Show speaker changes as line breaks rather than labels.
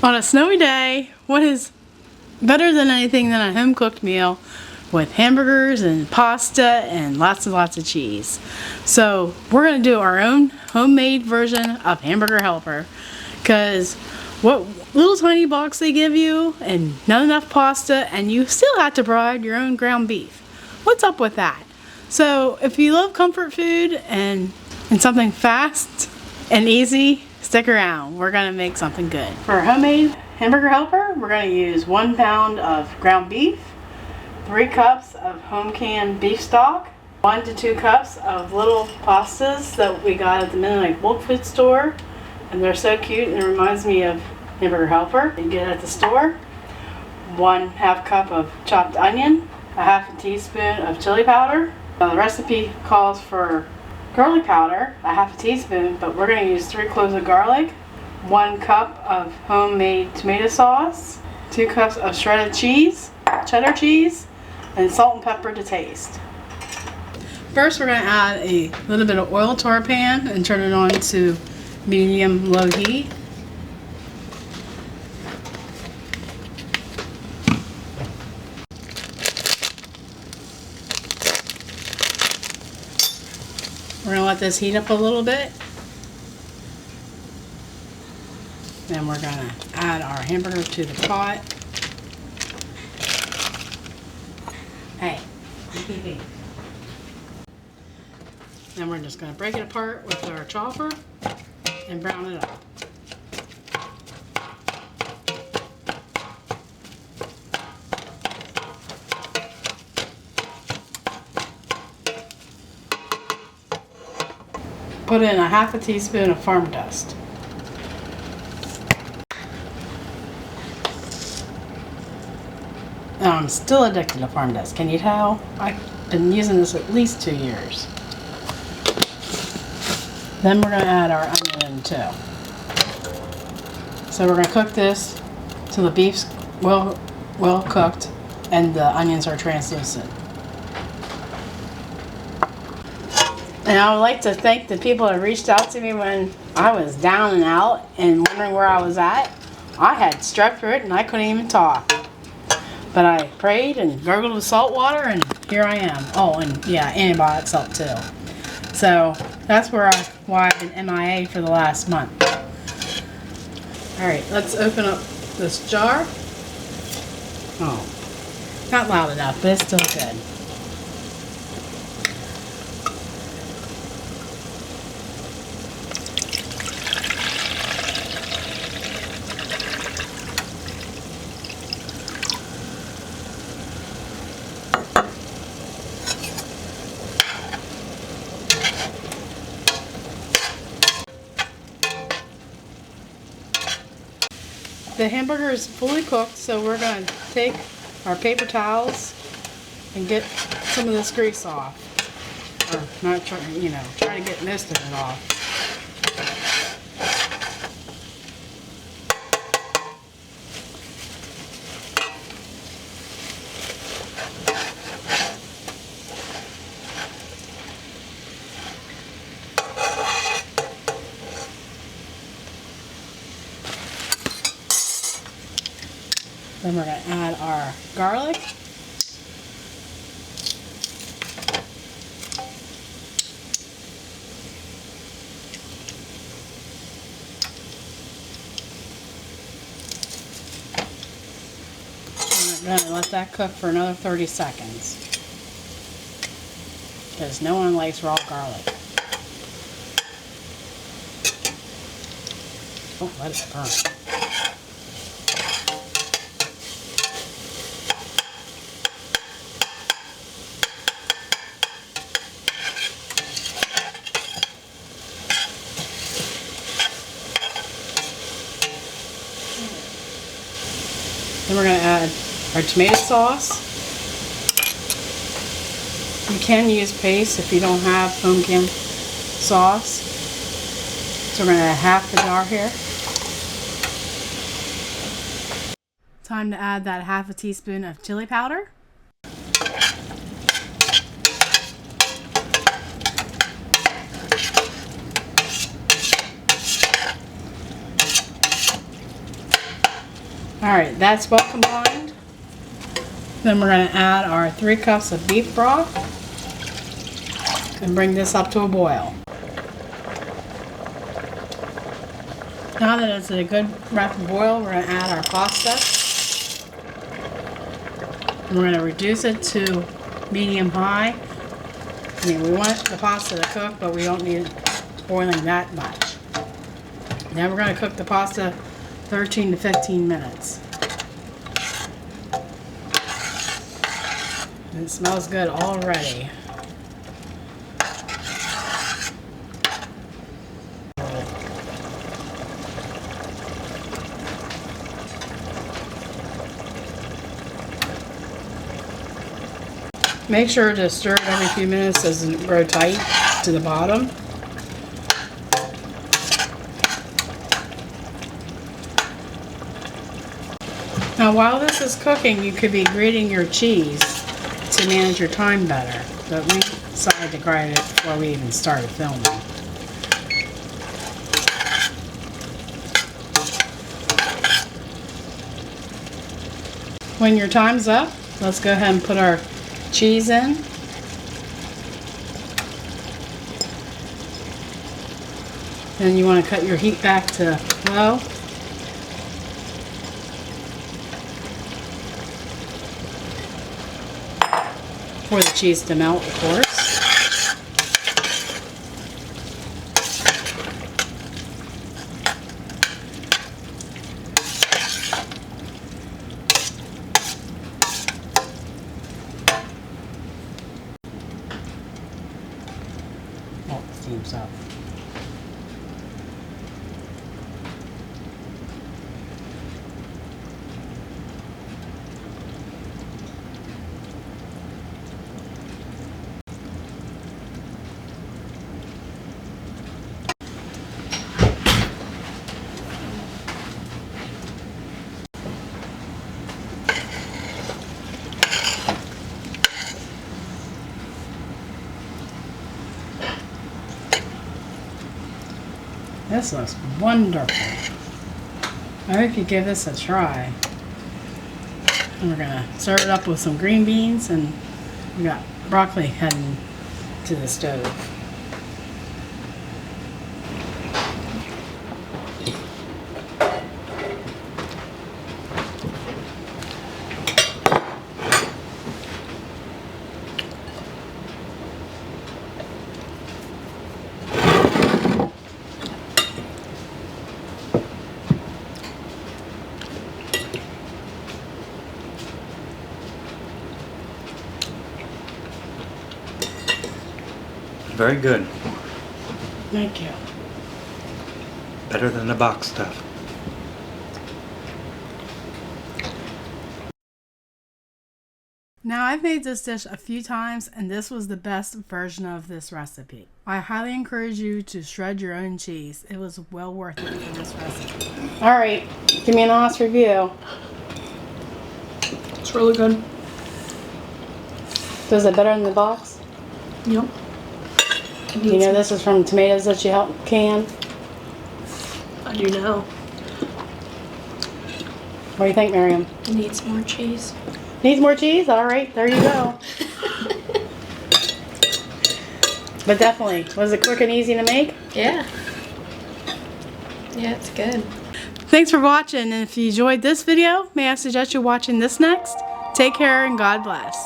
On a snowy day, what is better than anything than a home-cooked meal with hamburgers and pasta and lots of cheese? So we're going to do our own homemade version of Hamburger Helper, because what little tiny box they give you and not enough pasta, and you still have to provide your own ground beef. What's up with that? So if you love comfort food and something fast and easy, stick around. We're going to make something good. For our homemade Hamburger Helper, we're going to use 1 pound of ground beef, 3 cups of home canned beef stock, 1 to 2 cups of little pastas that we got at the Mennonite bulk food store, and they're so cute and it reminds me of Hamburger Helper you get at the store. 1/2 cup of chopped onion, 1/2 teaspoon of chili powder. Now the recipe calls for garlic powder, 1/2 teaspoon, but we're going to use 3 cloves of garlic, 1 cup of homemade tomato sauce, 2 cups of shredded cheese, cheddar cheese, and salt and pepper to taste. First, we're going to add a little bit of oil to our pan and turn it on to medium-low heat. We're going to let this heat up a little bit. Then we're going to add our hamburger to the pot. Hey, then we're just going to break it apart with our chopper and brown it up. Put in 1/2 teaspoon of farm dust. Now, I'm still addicted to farm dust. Can you tell? I've been using this at least 2 years. Then we're going to add our onion in too. So we're going to cook this till the beef's well cooked and the onions are translucent. And I would like to thank the people that reached out to me when I was down and out and wondering where I was at. I had strep throat and I couldn't even talk. But I prayed and gargled with salt water and here I am. Oh, and yeah, antibiotic salt too. So that's why I've been MIA for the last month. Alright, let's open up this jar. Oh, not loud enough, but it's still good. The hamburger is fully cooked, so we're going to take our paper towels and get some of this grease off. Or not try, try to get most of it off. Then we're going to add our garlic. And we're going to let that cook for another 30 seconds. Because no one likes raw garlic. Oh, let it burn. Then we're going to add our tomato sauce. You can use paste if you don't have home canned sauce. So we're going to add 1/2 the jar here. Time to add that 1/2 teaspoon of chili powder. Alright, that's well combined. Then we're going to add our 3 cups of beef broth and bring this up to a boil. Now that it's at a good rapid boil, we're going to add our pasta. And we're going to reduce it to medium-high. I mean, we want the pasta to cook, but we don't need it boiling that much. Now we're going to cook the pasta 13 to 15 minutes. It smells good already. Make sure to stir it every few minutes so it doesn't grow tight to the bottom. Now while this is cooking, you could be grating your cheese to manage your time better, but we decided to grate it before we even started filming. When your time's up, let's go ahead and put our cheese in. Then you want to cut your heat back to low. For the cheese to melt, of course. Oh, it steams up. This looks wonderful. I hope you give this a try. And we're gonna serve it up with some green beans, and we got broccoli heading to the stove.
Very good.
Thank you.
Better than the box stuff.
Now I've made this dish a few times, and this was the best version of this recipe. I highly encourage you to shred your own cheese. It was well worth it for this recipe. Alright, give me an honest review.
It's really good.
So is it better than the box?
Yep.
You know this is from tomatoes that you helped can?
I do know.
What do you think, Miriam?
It needs more cheese.
Needs more cheese? Alright, there you go. But definitely, was it quick and easy to make?
Yeah. Yeah, it's good.
Thanks for watching, and if you enjoyed this video, may I suggest you watching this next? Take care and God bless.